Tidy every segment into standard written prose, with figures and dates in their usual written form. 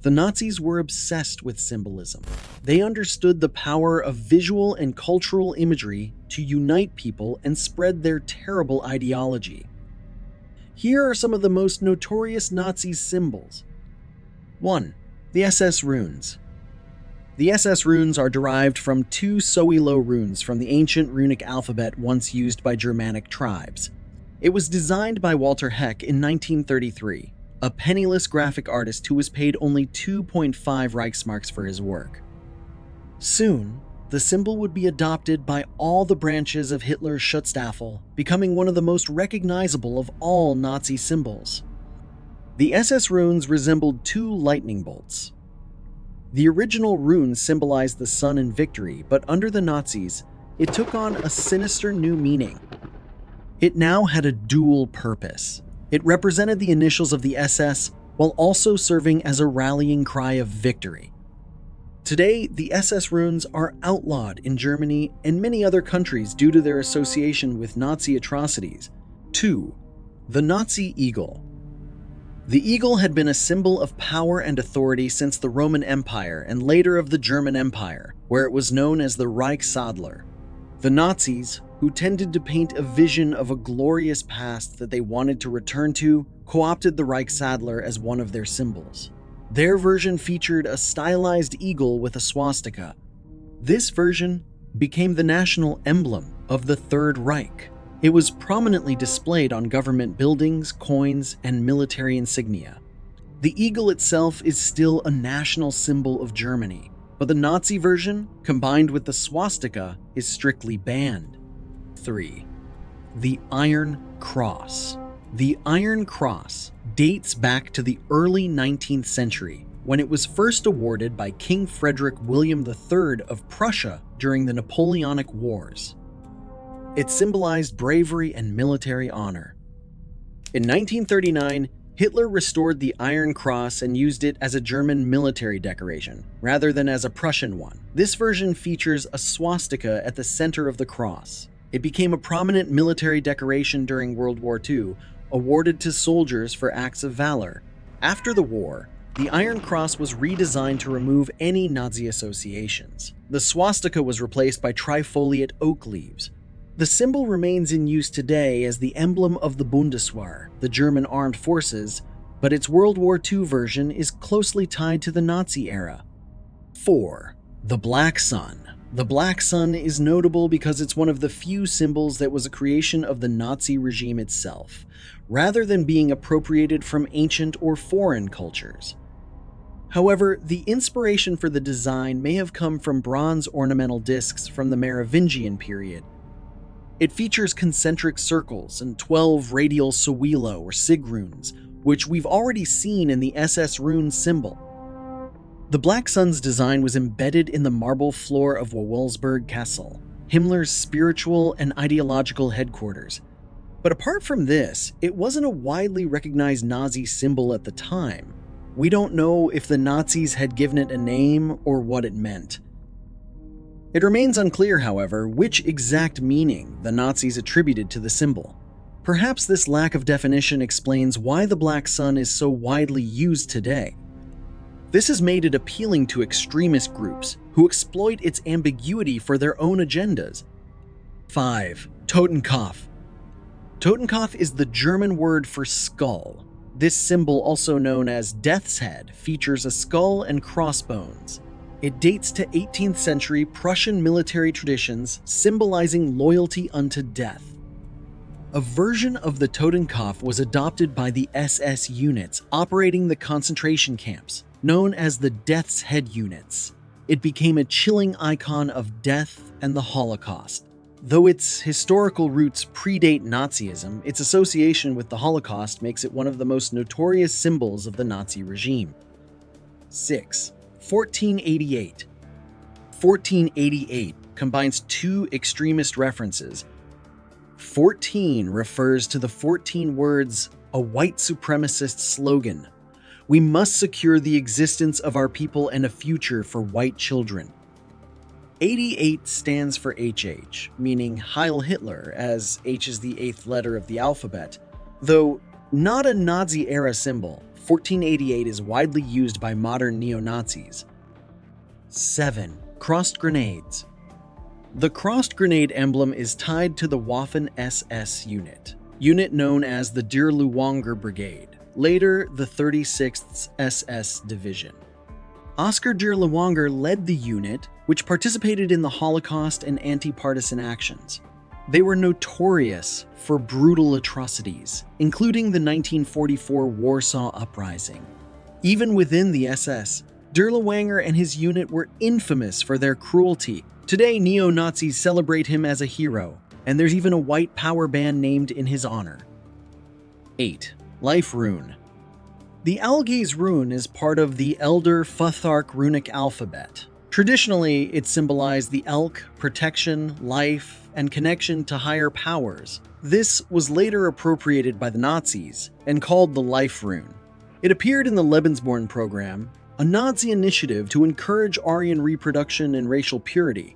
The Nazis were obsessed with symbolism. They understood the power of visual and cultural imagery to unite people and spread their terrible ideology. Here are some of the most notorious Nazi symbols. 1. The SS runes. The SS runes are derived from two Soilo runes from the ancient runic alphabet once used by Germanic tribes. It was designed by Walter Heck in 1933, a penniless graphic artist who was paid only 2.5 Reichsmarks for his work. Soon, the symbol would be adopted by all the branches of Hitler's Schutzstaffel, becoming one of the most recognizable of all Nazi symbols. The SS runes resembled two lightning bolts. The original runes symbolized the sun and victory, but under the Nazis, it took on a sinister new meaning. It now had a dual purpose. It represented the initials of the SS while also serving as a rallying cry of victory. Today, the SS runes are outlawed in Germany and many other countries due to their association with Nazi atrocities. 2. The Nazi eagle. The eagle had been a symbol of power and authority since the Roman Empire and later of the German Empire, where it was known as the Reichsadler. The Nazis, who tended to paint a vision of a glorious past that they wanted to return to, co-opted the Reichsadler as one of their symbols. Their version featured a stylized eagle with a swastika. This version became the national emblem of the Third Reich. It was prominently displayed on government buildings, coins, and military insignia. The eagle itself is still a national symbol of Germany, but the Nazi version, combined with the swastika, is strictly banned. 3. The Iron Cross. The Iron Cross dates back to the early 19th century, when it was first awarded by King Frederick William III of Prussia during the Napoleonic Wars. It symbolized bravery and military honor. In 1939, Hitler restored the Iron Cross and used it as a German military decoration, rather than as a Prussian one. This version features a swastika at the center of the cross. It became a prominent military decoration during World War II, awarded to soldiers for acts of valor. After the war, the Iron Cross was redesigned to remove any Nazi associations. The swastika was replaced by trifoliate oak leaves. The symbol remains in use today as the emblem of the Bundeswehr, the German armed forces, but its World War II version is closely tied to the Nazi era. 4. The Black Sun. The Black Sun is notable because it's one of the few symbols that was a creation of the Nazi regime itself, rather than being appropriated from ancient or foreign cultures. However, the inspiration for the design may have come from bronze ornamental discs from the Merovingian period. It features concentric circles and 12 radial Sowilo or Sig runes, which we've already seen in the SS rune symbol. The Black Sun's design was embedded in the marble floor of Wawelsburg Castle, Himmler's spiritual and ideological headquarters. But apart from this, it wasn't a widely recognized Nazi symbol at the time. We don't know if the Nazis had given it a name or what it meant. It remains unclear, however, which exact meaning the Nazis attributed to the symbol. Perhaps this lack of definition explains why the Black Sun is so widely used today. This has made it appealing to extremist groups who exploit its ambiguity for their own agendas. 5. Totenkopf. Totenkopf is the German word for skull. This symbol, also known as Death's Head, features a skull and crossbones. It dates to 18th century Prussian military traditions symbolizing loyalty unto death. A version of the Totenkopf was adopted by the SS units operating the concentration camps, known as the Death's Head units. It became a chilling icon of death and the Holocaust. Though its historical roots predate Nazism, its association with the Holocaust makes it one of the most notorious symbols of the Nazi regime. 6. 1488. 1488 combines two extremist references. 14 refers to the 14 words, a white supremacist slogan. We must secure the existence of our people and a future for white children. 88 stands for HH, meaning Heil Hitler, as H is the 8th letter of the alphabet. Though not a Nazi-era symbol, 1488 is widely used by modern neo-Nazis. 7. Crossed grenades. The crossed grenade emblem is tied to the Waffen SS unit known as the Der Luwanger Brigade, later the 36th SS Division. Oskar der Luwanger led the unit, which participated in the Holocaust and anti-partisan actions. They were notorious for brutal atrocities, including the 1944 Warsaw Uprising. Even within the SS, der Luwanger and his unit were infamous for their cruelty. Today, neo-Nazis celebrate him as a hero, and there's even a white power band named in his honor. 8. Life Rune. The Algiz rune is part of the Elder Futhark runic alphabet. Traditionally, it symbolized the elk, protection, life, and connection to higher powers. This was later appropriated by the Nazis and called the Life Rune. It appeared in the Lebensborn program, a Nazi initiative to encourage Aryan reproduction and racial purity.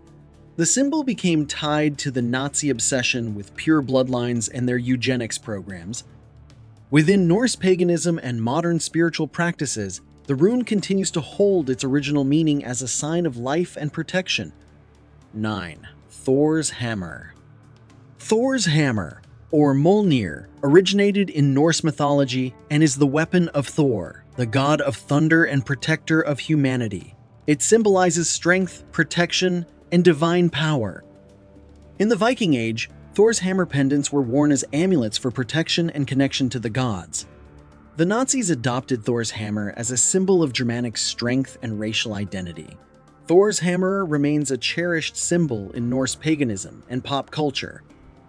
The symbol became tied to the Nazi obsession with pure bloodlines and their eugenics programs. Within Norse paganism and modern spiritual practices, the rune continues to hold its original meaning as a sign of life and protection. 9. Thor's Hammer. Thor's hammer, or Mjolnir, originated in Norse mythology and is the weapon of Thor, the god of thunder and protector of humanity. It symbolizes strength, protection, and divine power. In the Viking Age, Thor's hammer pendants were worn as amulets for protection and connection to the gods. The Nazis adopted Thor's hammer as a symbol of Germanic strength and racial identity. Thor's hammer remains a cherished symbol in Norse paganism and pop culture.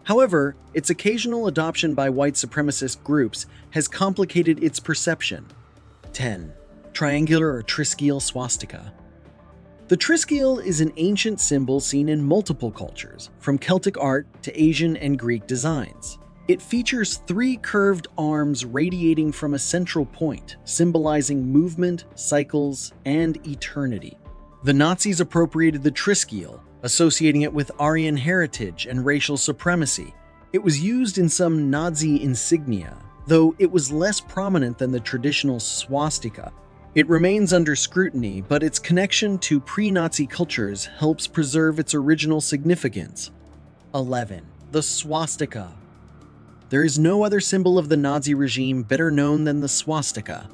However, its occasional adoption by white supremacist groups has complicated its perception. 10. Triangular or Triskele swastika. The Triskele is an ancient symbol seen in multiple cultures, from Celtic art to Asian and Greek designs. It features 3 curved arms radiating from a central point, symbolizing movement, cycles, and eternity. The Nazis appropriated the Triskele, associating it with Aryan heritage and racial supremacy. It was used in some Nazi insignia, though it was less prominent than the traditional swastika. It remains under scrutiny, but its connection to pre-Nazi cultures helps preserve its original significance. 11. The swastika. There is no other symbol of the Nazi regime better known than the swastika.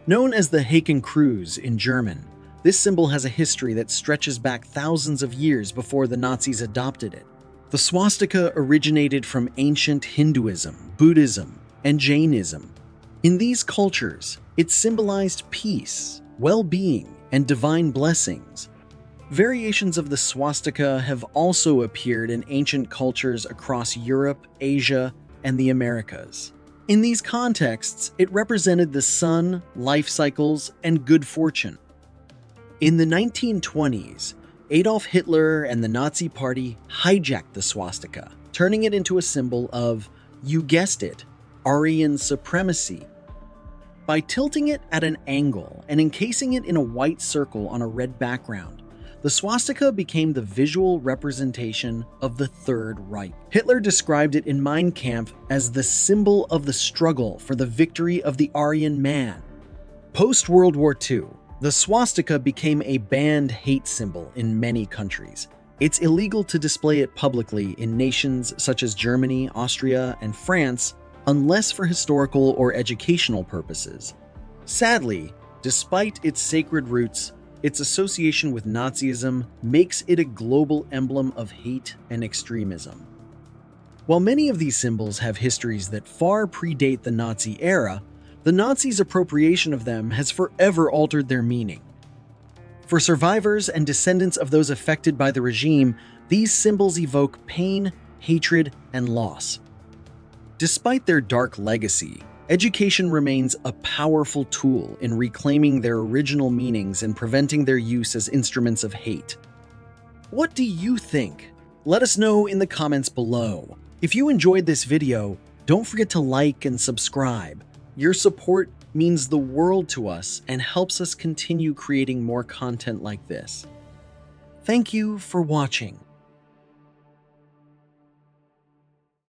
Known as the Hakenkreuz in German, this symbol has a history that stretches back thousands of years before the Nazis adopted it. The swastika originated from ancient Hinduism, Buddhism, and Jainism. In these cultures, it symbolized peace, well-being, and divine blessings. Variations of the swastika have also appeared in ancient cultures across Europe, Asia, and the Americas. In these contexts, it represented the sun, life cycles, and good fortune. In the 1920s, Adolf Hitler and the Nazi Party hijacked the swastika, turning it into a symbol of, you guessed it, Aryan supremacy. By tilting it at an angle and encasing it in a white circle on a red background, the swastika became the visual representation of the Third Reich. Hitler described it in Mein Kampf as the symbol of the struggle for the victory of the Aryan man. Post-World War II, the swastika became a banned hate symbol in many countries. It's illegal to display it publicly in nations such as Germany, Austria, and France, unless for historical or educational purposes. Sadly, despite its sacred roots, its association with Nazism makes it a global emblem of hate and extremism. While many of these symbols have histories that far predate the Nazi era, the Nazis' appropriation of them has forever altered their meaning. For survivors and descendants of those affected by the regime, these symbols evoke pain, hatred, and loss. Despite their dark legacy, education remains a powerful tool in reclaiming their original meanings and preventing their use as instruments of hate. What do you think? Let us know in the comments below. If you enjoyed this video, don't forget to like and subscribe. Your support means the world to us and helps us continue creating more content like this. Thank you for watching.